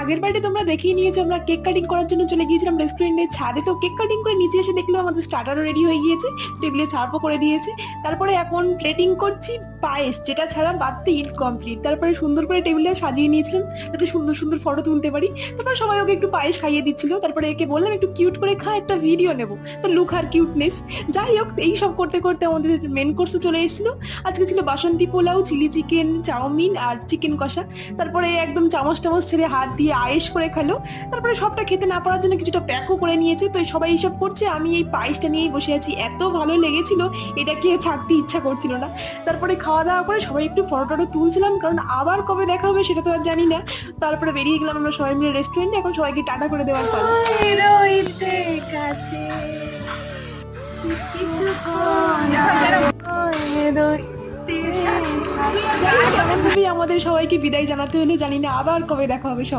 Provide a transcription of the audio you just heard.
আগের বারে তোমরা দেখেই নিয়েছো, আমরা কেক কাটিং করার জন্য চলে গিয়েছিলাম রেস্টুরেন্টের ছাদে। তো কেক কাটিং করে নিচে এসে দেখলাম আমাদের স্টার্টারও রেডি হয়ে গিয়েছে, টেবিলে সার্ভও করে দিয়েছে। তারপরে এখন প্লেটিং করছি পায়েস, যেটা ছাড়া বাড়তে ইনকমপ্লিট। তারপরে সুন্দর করে টেবিলে সাজিয়ে নিয়েছিলাম যাতে সুন্দর সুন্দর ফটো তুলতে পারি। তারপরে সবাই ওকে একটু পায়েস খাইয়ে দিচ্ছিল। তারপরে একে বললাম একটু কিউট করে খা, একটা ভিডিও নেবো, তো লুক আর কিউটনেস। যাই হোক, এই সব করতে করতে আমাদের মেন কোর্সও চলে এসেছিল। আজকে ছিল বাসন্তী পোলাও, চিলি চিকেন, চাউমিন আর চিকেন কষা। তারপরে একদম চামচ টামচ ছেড়ে হাত দিয়ে আয়েশ করে খেলো। তারপরে সবটা খেতে না পারার জন্য কিছুটা প্যাকও করে নিয়েছে। তো সবাই এইসব করছে, আমি এই পায়েসটা নিয়েই বসে আছি। এত ভালো লেগেছিল, এটাকে ছাড়তে ইচ্ছা করছিল না। তারপরে খাওয়া দাওয়া করে সবাই একটু ফটো টটো তুলছিলাম, কারণ আবার কবে দেখা হবে সেটা তো আর জানি না। তারপরে বেরিয়ে গেলাম আমরা সবাই মিলে রেস্টুরেন্টে। এখন সবাইকে টাটা করে দেওয়ার পালা। রইতে কাছে যেমন ভাবেই আমাদের সবাইকে বিদায় জানাতে হলো, জানি না আবার কবে দেখা হবে সবাই।